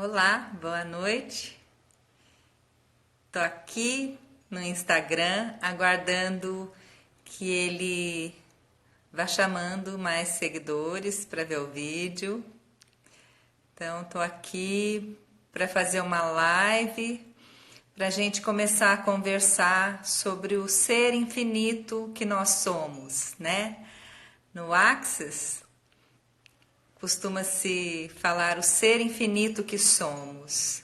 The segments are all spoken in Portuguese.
Olá, boa noite. Tô aqui no Instagram aguardando que ele vá chamando mais seguidores para ver o vídeo. Então, tô aqui para fazer uma live para a gente começar a conversar sobre o ser infinito que nós somos, né? No Axis costuma-se falar o ser infinito que somos.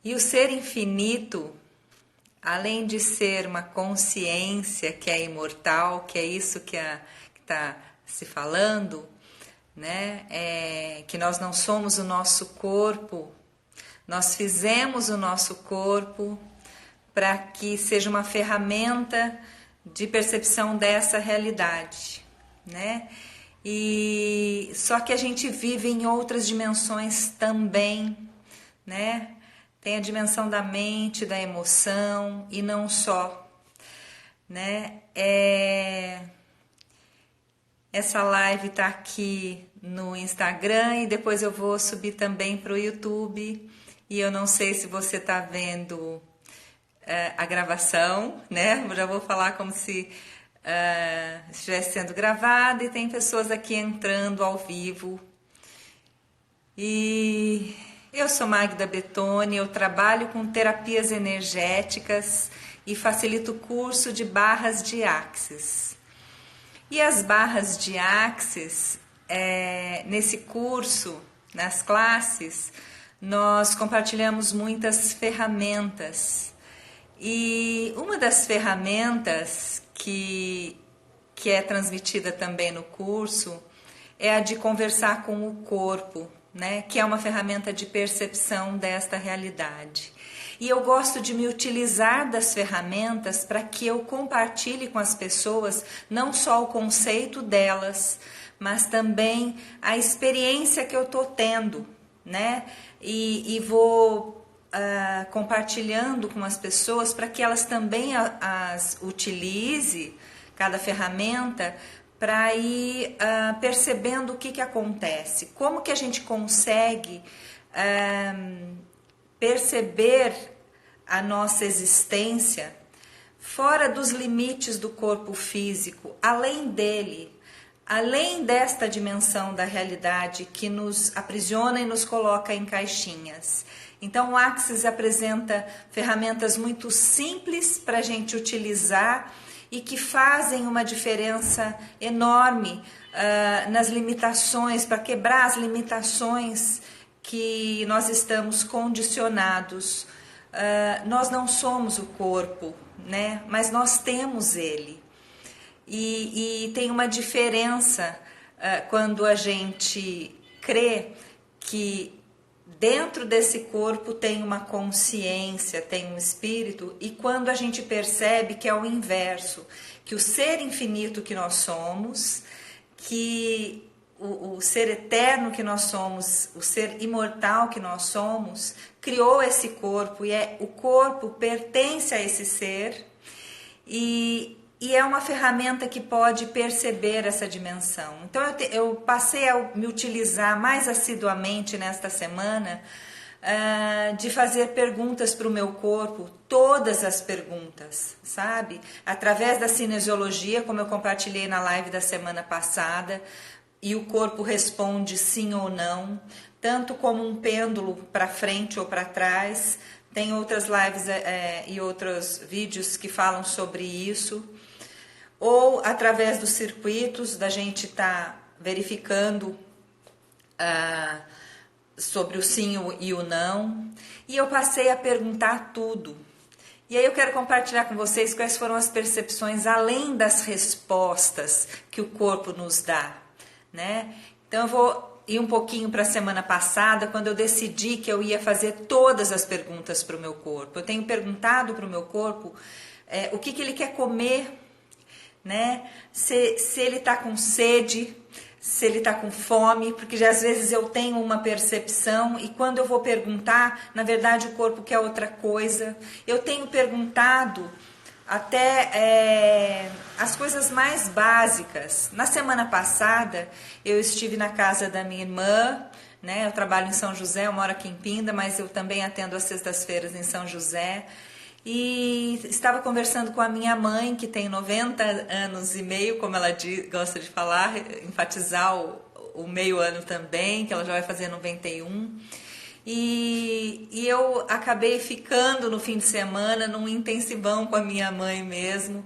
E o ser infinito, além de ser uma consciência que é imortal, que é isso que está se falando, né? Que nós não somos o nosso corpo, nós fizemos o nosso corpo para que seja uma ferramenta de percepção dessa realidade, né? E só que a gente vive em outras dimensões também, né? Tem a dimensão da mente, da emoção e não só, né? Essa live tá aqui no Instagram e depois eu vou subir também para o YouTube. E eu não sei se você tá vendo a gravação, né? Eu já vou falar como se estivesse sendo gravada e tem pessoas aqui entrando ao vivo. E eu sou Magda Betoni, eu trabalho com terapias energéticas e facilito o curso de barras de Axis. E as barras de Axis, nesse curso, nas classes, nós compartilhamos muitas ferramentas. E uma das ferramentas que é transmitida também no curso é a de conversar com o corpo, né? Que é uma ferramenta de percepção desta realidade. E eu gosto de me utilizar das ferramentas para que eu compartilhe com as pessoas não só o conceito delas, mas também a experiência que eu estou tendo, né? E vou compartilhando com as pessoas para que elas também as utilize, cada ferramenta, para ir percebendo o que acontece, como que a gente consegue perceber a nossa existência fora dos limites do corpo físico, além dele, além desta dimensão da realidade que nos aprisiona e nos coloca em caixinhas. Então o Axis apresenta ferramentas muito simples para a gente utilizar e que fazem uma diferença enorme nas limitações, para quebrar as limitações que nós estamos condicionados. Nós não somos o corpo, né? Mas nós temos ele. E tem uma diferença quando a gente crê que dentro desse corpo tem uma consciência, tem um espírito, e quando a gente percebe que é o inverso, que o ser infinito que nós somos, que o ser eterno que nós somos, o ser imortal que nós somos, criou esse corpo, e o corpo pertence a esse ser, e é uma ferramenta que pode perceber essa dimensão. Então eu passei a me utilizar mais assiduamente nesta semana de fazer perguntas para o meu corpo, todas as perguntas, sabe? Através da cinesiologia, como eu compartilhei na live da semana passada, e o corpo responde sim ou não, tanto como um pêndulo para frente ou para trás. Tem outras lives e outros vídeos que falam sobre isso. Ou através dos circuitos, da gente estar verificando sobre o sim e o não. E eu passei a perguntar tudo. E aí eu quero compartilhar com vocês quais foram as percepções além das respostas que o corpo nos dá, né? Então eu vou ir um pouquinho para a semana passada, quando eu decidi que eu ia fazer todas as perguntas para o meu corpo. Eu tenho perguntado para o meu corpo o que ele quer comer, né? Se ele está com sede, se ele está com fome, porque já às vezes eu tenho uma percepção e quando eu vou perguntar, na verdade o corpo quer outra coisa. Eu tenho perguntado até as coisas mais básicas. Na semana passada eu estive na casa da minha irmã, né? Eu trabalho em São José, eu moro aqui em Pinda, mas eu também atendo às sextas-feiras em São José. E estava conversando com a minha mãe, que tem 90 anos e meio, como ela gosta de falar, enfatizar o meio ano também, que ela já vai fazer 91. E eu acabei ficando no fim de semana num intensivão com a minha mãe mesmo.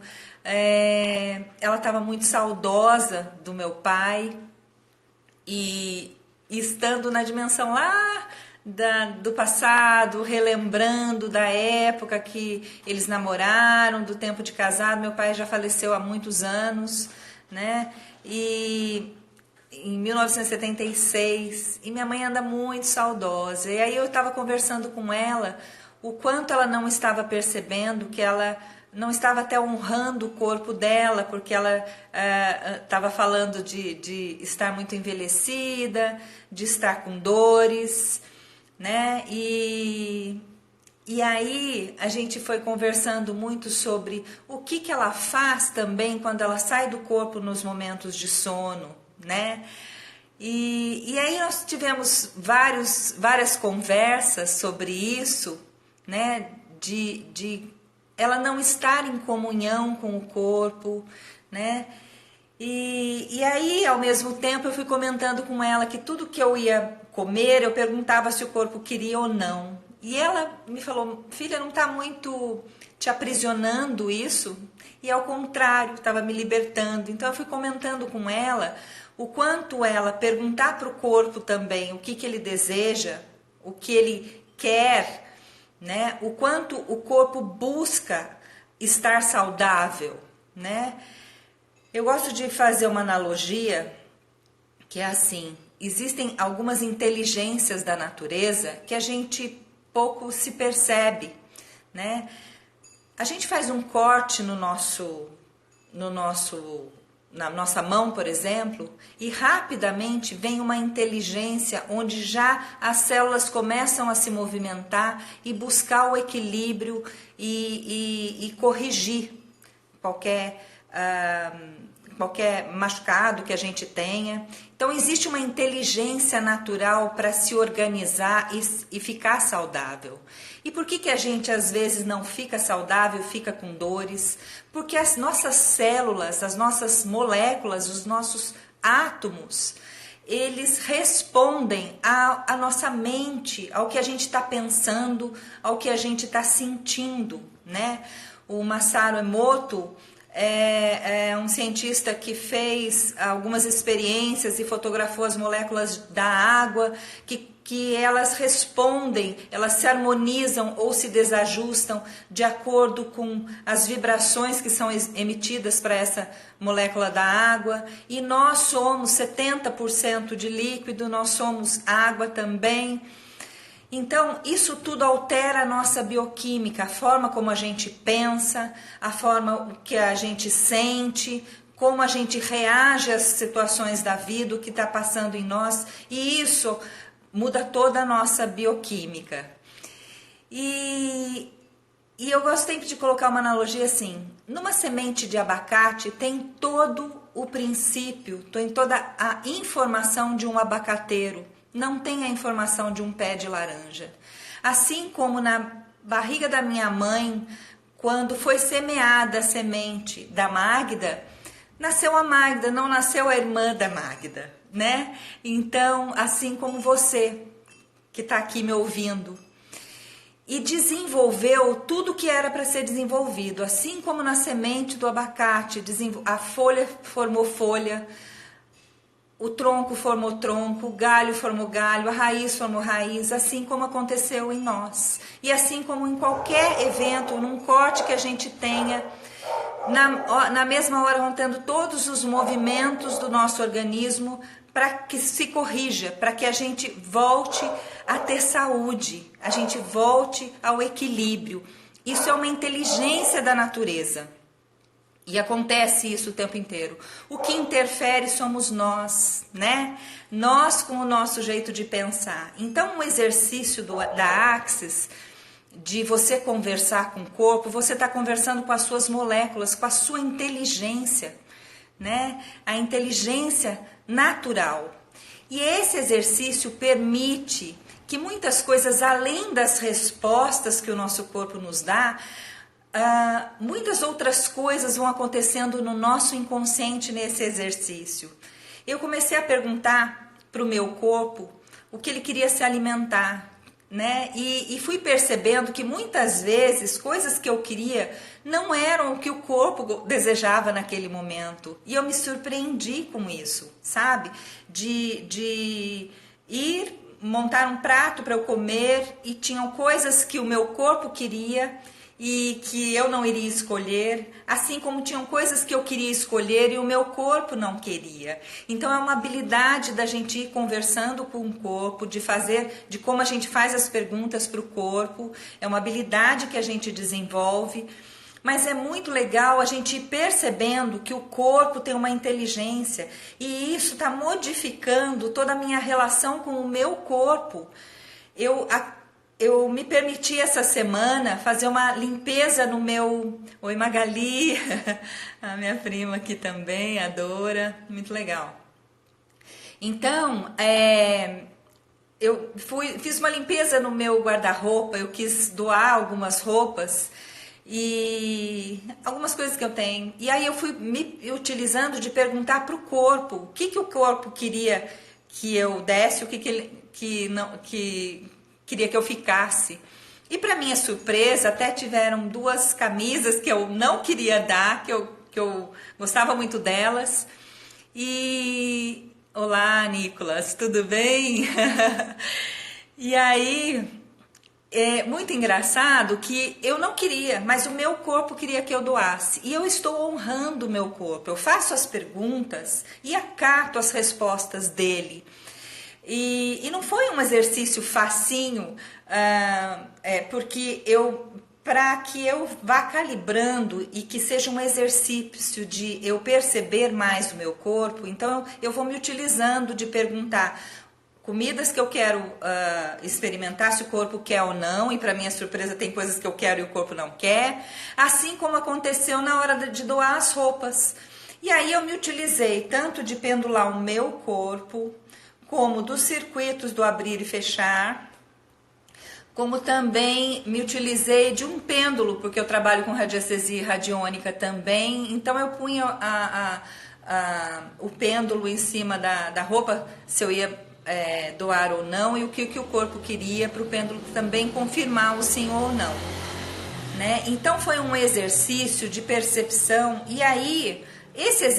Ela estava muito saudosa do meu pai e estando na dimensão lá do passado, relembrando da época que eles namoraram, do tempo de casado. Meu pai já faleceu há muitos anos, né? E em 1976, e minha mãe anda muito saudosa. E aí eu estava conversando com ela o quanto ela não estava percebendo, que ela não estava até honrando o corpo dela, porque ela estava falando de estar muito envelhecida, de estar com dores, né? E aí a gente foi conversando muito sobre o que ela faz também quando ela sai do corpo nos momentos de sono, né? E aí nós tivemos várias conversas sobre isso, né? De ela não estar em comunhão com o corpo, né? E aí, ao mesmo tempo, eu fui comentando com ela que tudo que eu ia comer, eu perguntava se o corpo queria ou não. E ela me falou, filha, não está muito te aprisionando isso? E ao contrário, estava me libertando. Então eu fui comentando com ela o quanto ela perguntar para o corpo também o que ele deseja, o que ele quer, né? O quanto o corpo busca estar saudável, né? Eu gosto de fazer uma analogia que é assim, existem algumas inteligências da natureza que a gente pouco se percebe, né? A gente faz um corte na nossa mão, por exemplo, e rapidamente vem uma inteligência onde já as células começam a se movimentar e buscar o equilíbrio e corrigir qualquer machucado que a gente tenha. Então existe uma inteligência natural para se organizar e ficar saudável. E por que a gente às vezes não fica saudável, fica com dores? Porque as nossas células, as nossas moléculas, os nossos átomos, eles respondem à nossa mente, ao que a gente está pensando, ao que a gente está sentindo, né? O Masaru Emoto é um cientista que fez algumas experiências e fotografou as moléculas da água, que elas respondem, elas se harmonizam ou se desajustam de acordo com as vibrações que são emitidas para essa molécula da água. E nós somos 70% de líquido, nós somos água também. Então, isso tudo altera a nossa bioquímica, a forma como a gente pensa, a forma que a gente sente, como a gente reage às situações da vida, o que está passando em nós, e isso muda toda a nossa bioquímica. E eu gosto sempre de colocar uma analogia assim, numa semente de abacate tem todo o princípio, tem toda a informação de um abacateiro, não tem a informação de um pé de laranja. Assim como na barriga da minha mãe, quando foi semeada a semente da Magda, nasceu a Magda, não nasceu a irmã da Magda, né? Então, assim como você, que está aqui me ouvindo, e desenvolveu tudo que era para ser desenvolvido, assim como na semente do abacate, a folha formou folha, o tronco formou tronco, o galho formou galho, a raiz formou raiz, assim como aconteceu em nós. E assim como em qualquer evento, num corte que a gente tenha, na mesma hora vão tendo todos os movimentos do nosso organismo para que se corrija, para que a gente volte a ter saúde, a gente volte ao equilíbrio. Isso é uma inteligência da natureza. E acontece isso o tempo inteiro. O que interfere somos nós, né? Nós com o nosso jeito de pensar. Então, o exercício da Axis, de você conversar com o corpo, você está conversando com as suas moléculas, com a sua inteligência, né? A inteligência natural. E esse exercício permite que muitas coisas, além das respostas que o nosso corpo nos dá, muitas outras coisas vão acontecendo no nosso inconsciente nesse exercício. Eu comecei a perguntar para o meu corpo o que ele queria se alimentar, né? E fui percebendo que muitas vezes coisas que eu queria não eram o que o corpo desejava naquele momento. E eu me surpreendi com isso, sabe? De ir montar um prato para eu comer e tinham coisas que o meu corpo queria e que eu não iria escolher, assim como tinham coisas que eu queria escolher e o meu corpo não queria. Então é uma habilidade da gente ir conversando com o corpo, de como a gente faz as perguntas para o corpo, é uma habilidade que a gente desenvolve, mas é muito legal a gente ir percebendo que o corpo tem uma inteligência e isso está modificando toda a minha relação com o meu corpo. Eu me permiti essa semana fazer uma limpeza no meu... Oi, Magali, a minha prima aqui também, a Dora, muito legal. Então, fiz uma limpeza no meu guarda-roupa, eu quis doar algumas roupas e algumas coisas que eu tenho. E aí eu fui me utilizando de perguntar para o corpo o que o corpo queria que eu desse, o que queria que eu ficasse. E para minha surpresa, até tiveram 2 camisas que eu não queria dar, que eu gostava muito delas. E olá, Nicolas, tudo bem? E aí, é muito engraçado que eu não queria, mas o meu corpo queria que eu doasse. E eu estou honrando o meu corpo. Eu faço as perguntas e acato as respostas dele. E não foi um exercício facinho, porque para que eu vá calibrando e que seja um exercício de eu perceber mais o meu corpo, então eu vou me utilizando de perguntar comidas que eu quero experimentar, se o corpo quer ou não, e para minha surpresa tem coisas que eu quero e o corpo não quer, assim como aconteceu na hora de doar as roupas. E aí eu me utilizei tanto de pendular o meu corpo, como dos circuitos do abrir e fechar, como também me utilizei de um pêndulo, porque eu trabalho com radiestesia radiônica também, então eu punha o pêndulo em cima da roupa, se eu ia doar ou não, e o que o corpo queria, para o pêndulo também confirmar o sim ou não, né? Então foi um exercício de percepção, e aí... Esses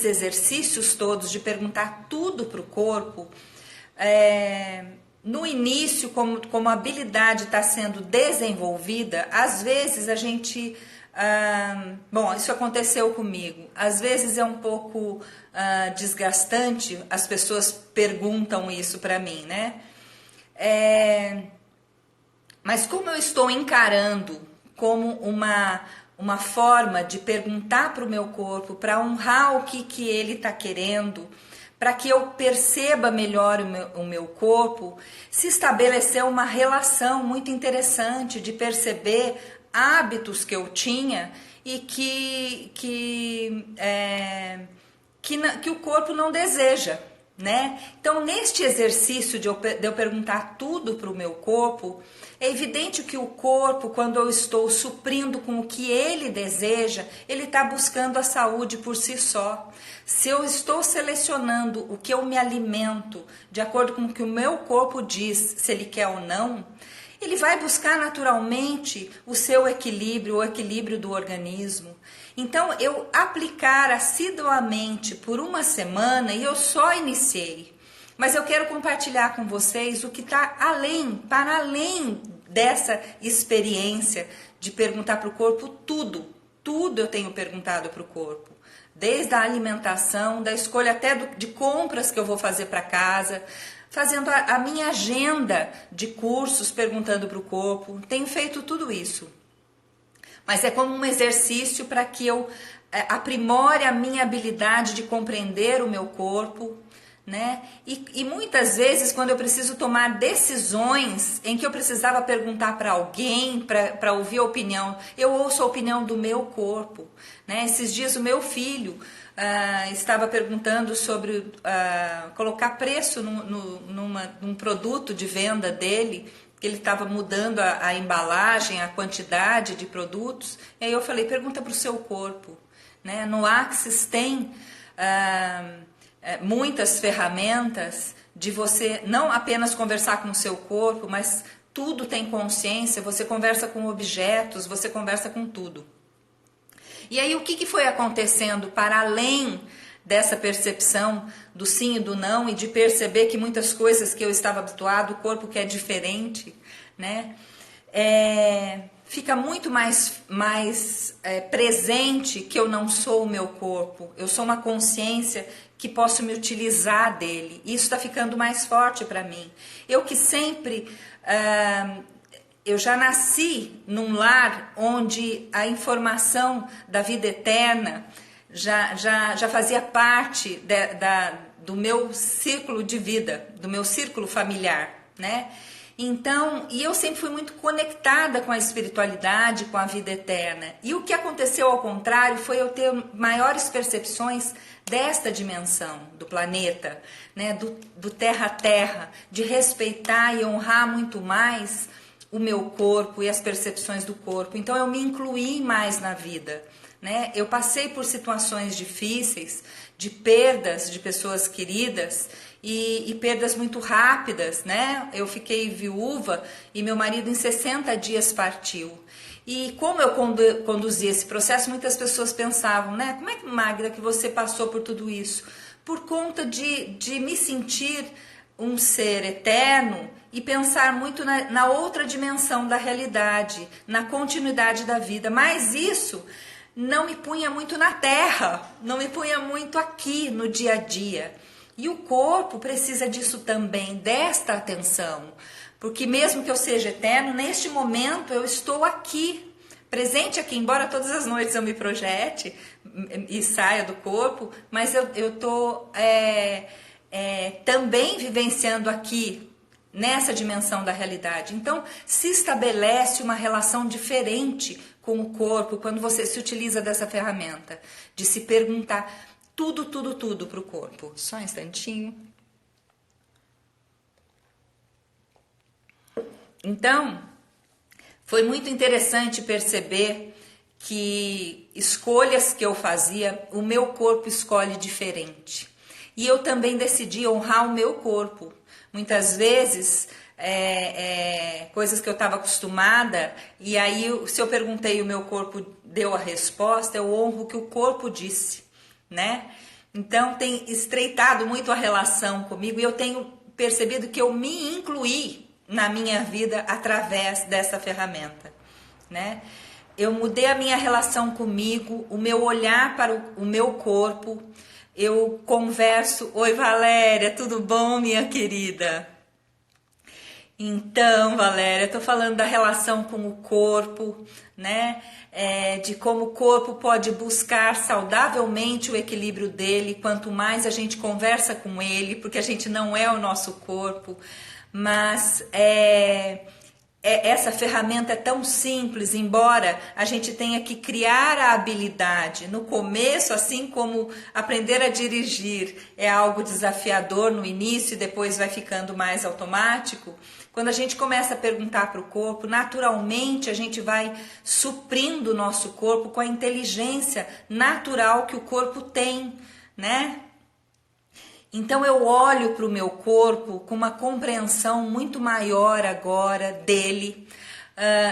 exercícios todos de perguntar tudo para o corpo, no início, como a habilidade está sendo desenvolvida, às vezes a gente... bom, isso aconteceu comigo. Às vezes é um pouco desgastante, as pessoas perguntam isso para mim, né? Mas como eu estou encarando como uma forma de perguntar para o meu corpo, para honrar o que ele está querendo, para que eu perceba melhor o meu corpo, se estabeleceu uma relação muito interessante de perceber hábitos que eu tinha e que o corpo não deseja, né? Então, neste exercício de eu perguntar tudo para o meu corpo, é evidente que o corpo, quando eu estou suprindo com o que ele deseja, ele está buscando a saúde por si só. Se eu estou selecionando o que eu me alimento, de acordo com o que o meu corpo diz, se ele quer ou não, ele vai buscar naturalmente o seu equilíbrio, o equilíbrio do organismo. Então, eu aplicar assiduamente por uma semana, e eu só iniciei, mas eu quero compartilhar com vocês o que está para além dessa experiência de perguntar para o corpo tudo eu tenho perguntado para o corpo. Desde a alimentação, da escolha até de compras que eu vou fazer para casa, fazendo a minha agenda de cursos, perguntando para o corpo. Tenho feito tudo isso. Mas é como um exercício para que eu aprimore a minha habilidade de compreender o meu corpo, né? E muitas vezes, quando eu preciso tomar decisões em que eu precisava perguntar para alguém, para ouvir a opinião, eu ouço a opinião do meu corpo, né? Esses dias o meu filho estava perguntando sobre colocar preço num produto de venda dele, que ele estava mudando a embalagem, a quantidade de produtos. E aí eu falei, pergunta para o seu corpo, né? No Axis tem muitas ferramentas de você não apenas conversar com o seu corpo, mas tudo tem consciência, você conversa com objetos, você conversa com tudo. E aí o que foi acontecendo para além dessa percepção do sim e do não e de perceber que muitas coisas que eu estava habituado, o corpo que é diferente, né? Fica muito mais presente que eu não sou o meu corpo, eu sou uma consciência que posso me utilizar dele. Isso está ficando mais forte para mim. Eu que sempre... eu já nasci num lar onde a informação da vida eterna já fazia parte do meu círculo de vida, do meu círculo familiar, né? Então, e eu sempre fui muito conectada com a espiritualidade, com a vida eterna. E o que aconteceu ao contrário foi eu ter maiores percepções desta dimensão do planeta, né? do terra-terra, de respeitar e honrar muito mais o meu corpo e as percepções do corpo. Então eu me incluí mais na vida, né? Eu passei por situações difíceis, de perdas de pessoas queridas e perdas muito rápidas, né? Eu fiquei viúva e meu marido em 60 dias partiu. E como eu conduzi esse processo, muitas pessoas pensavam, né? Como é que, Magda, que você passou por tudo isso? Por conta de me sentir um ser eterno e pensar muito na outra dimensão da realidade, na continuidade da vida. Mas isso não me punha muito na terra, não me punha muito aqui no dia a dia. E o corpo precisa disso também, desta atenção. Porque mesmo que eu seja eterno, neste momento eu estou aqui, presente aqui, embora todas as noites eu me projete e saia do corpo, mas eu estou também vivenciando aqui, nessa dimensão da realidade. Então, se estabelece uma relação diferente com o corpo quando você se utiliza dessa ferramenta, de se perguntar tudo para o corpo. Só um instantinho. Então, foi muito interessante perceber que escolhas que eu fazia, o meu corpo escolhe diferente. E eu também decidi honrar o meu corpo. Muitas vezes, coisas que eu estava acostumada, e aí se eu perguntei e o meu corpo deu a resposta, eu honro o que o corpo disse, né? Então tem estreitado muito a relação comigo e eu tenho percebido que eu me incluí na minha vida através dessa ferramenta, né? Eu mudei a minha relação comigo, o meu olhar para o meu corpo. Eu converso, oi Valéria, tudo bom, minha querida? Então, Valéria, eu tô falando da relação com o corpo, né? De como o corpo pode buscar saudavelmente o equilíbrio dele, quanto mais a gente conversa com ele, porque a gente não é o nosso corpo, mas essa ferramenta é tão simples, embora a gente tenha que criar a habilidade. No começo, assim como aprender a dirigir é algo desafiador no início e depois vai ficando mais automático, quando a gente começa a perguntar para o corpo, naturalmente a gente vai suprindo o nosso corpo com a inteligência natural que o corpo tem, né? Então eu olho para o meu corpo com uma compreensão muito maior agora dele,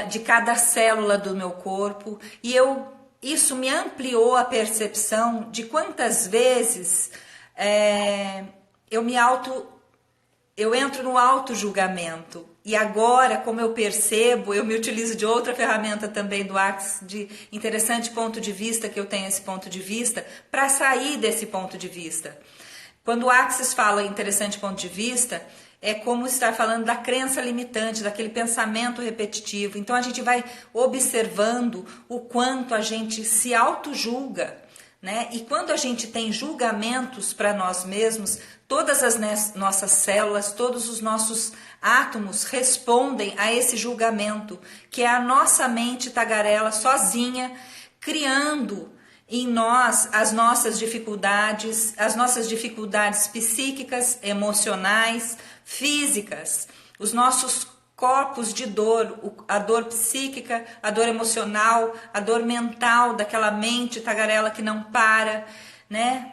de cada célula do meu corpo, e isso me ampliou a percepção de quantas vezes eu entro no auto-julgamento. E agora, como eu percebo, eu me utilizo de outra ferramenta também do Axis, de interessante ponto de vista, que eu tenho esse ponto de vista, para sair desse ponto de vista. Quando o Axis fala em interessante ponto de vista, é como estar falando da crença limitante, daquele pensamento repetitivo. Então a gente vai observando o quanto a gente se auto-julga, né? E quando a gente tem julgamentos para nós mesmos, todas as nossas células, todos os nossos átomos respondem a esse julgamento, que é a nossa mente tagarela sozinha, criando em nós as nossas dificuldades psíquicas, emocionais, físicas, os nossos corpos de dor, a dor psíquica, a dor emocional, a dor mental daquela mente tagarela que não para, né?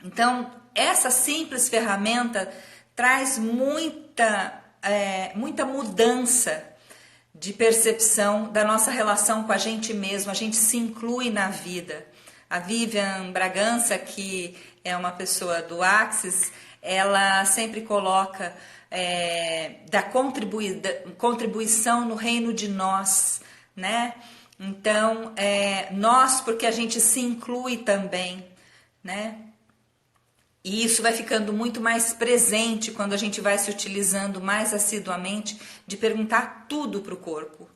Então, essa simples ferramenta traz muita mudança de percepção da nossa relação com a gente mesmo, a gente se inclui na vida. A Vivian Bragança, que é uma pessoa do Axis, ela sempre coloca da contribuição no reino de nós, né? Então, nós, porque a gente se inclui também, né? E isso vai ficando muito mais presente quando a gente vai se utilizando mais assiduamente de perguntar tudo para o corpo,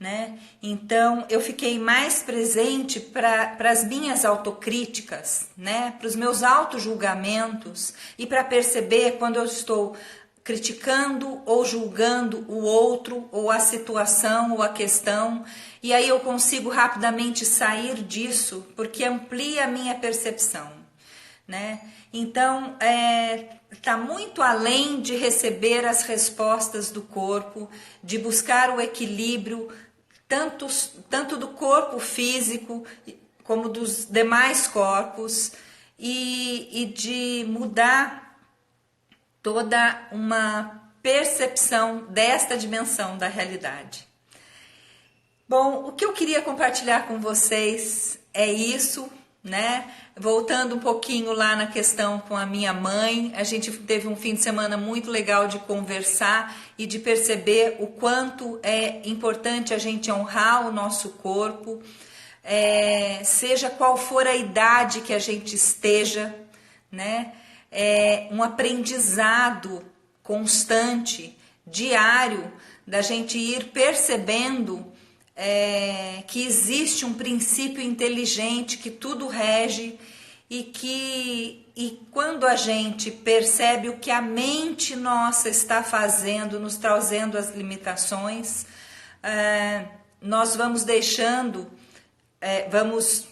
né? Então, eu fiquei mais presente para as minhas autocríticas, né? Para os meus autojulgamentos e para perceber quando eu estou criticando ou julgando o outro, ou a situação, ou a questão, e aí eu consigo rapidamente sair disso, porque amplia a minha percepção, né? Então, está muito além de receber as respostas do corpo, de buscar o equilíbrio, tanto do corpo físico, como dos demais corpos, e de mudar toda uma percepção desta dimensão da realidade. Bom, o que eu queria compartilhar com vocês é isso, né? Voltando um pouquinho lá na questão com a minha mãe, a gente teve um fim de semana muito legal de conversar e de perceber o quanto é importante a gente honrar o nosso corpo, seja qual for a idade que a gente esteja, né? Um aprendizado constante, diário, da gente ir percebendo que existe um princípio inteligente que tudo rege e quando a gente percebe o que a mente nossa está fazendo, nos trazendo as limitações, nós vamos deixando, vamos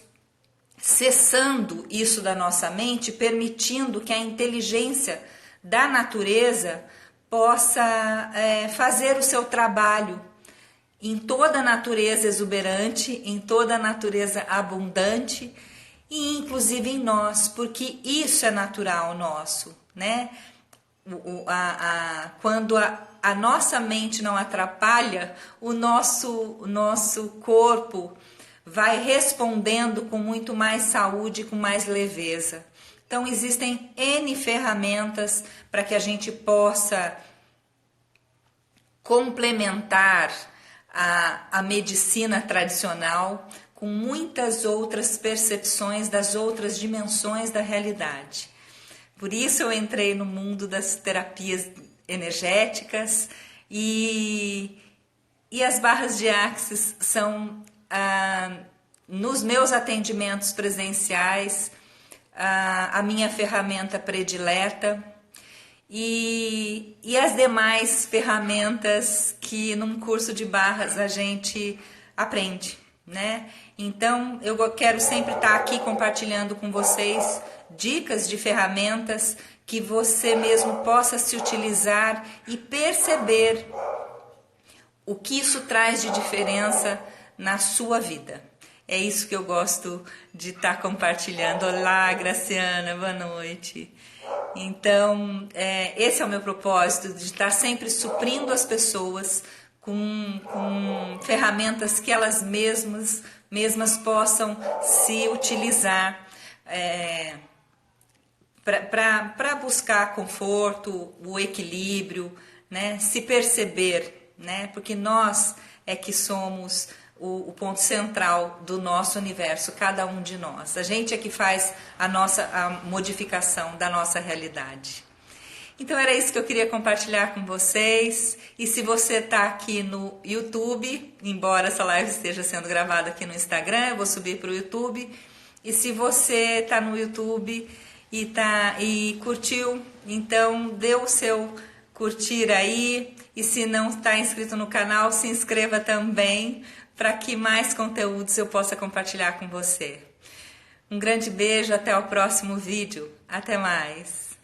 cessando isso da nossa mente, permitindo que a inteligência da natureza possa fazer o seu trabalho em toda a natureza exuberante, em toda a natureza abundante e inclusive em nós, porque isso é natural nosso, né? Quando a nossa mente não atrapalha, o nosso corpo vai respondendo com muito mais saúde, com mais leveza. Então existem N ferramentas para que a gente possa complementar a medicina tradicional com muitas outras percepções das outras dimensões da realidade. Por isso eu entrei no mundo das terapias energéticas e as barras de Axis são, nos meus atendimentos presenciais, a minha ferramenta predileta. E as demais ferramentas que num curso de barras a gente aprende, né? Então eu quero sempre estar aqui compartilhando com vocês dicas de ferramentas que você mesmo possa se utilizar e perceber o que isso traz de diferença na sua vida. É isso que eu gosto de estar compartilhando. Olá, Graciana, boa noite. Então, esse é o meu propósito, de estar sempre suprindo as pessoas com ferramentas que elas mesmas possam se utilizar para buscar conforto, o equilíbrio, né? Se perceber, né? Porque nós é que somos o ponto central do nosso universo, cada um de nós. A gente é que faz a modificação da nossa realidade. Então era isso que eu queria compartilhar com vocês. E se você está aqui no YouTube, embora essa live esteja sendo gravada aqui no Instagram, eu vou subir para o YouTube. E se você está no YouTube e curtiu, então dê o seu curtir aí. E se não está inscrito no canal, se inscreva também, para que mais conteúdos eu possa compartilhar com você. Um grande beijo, até o próximo vídeo. Até mais!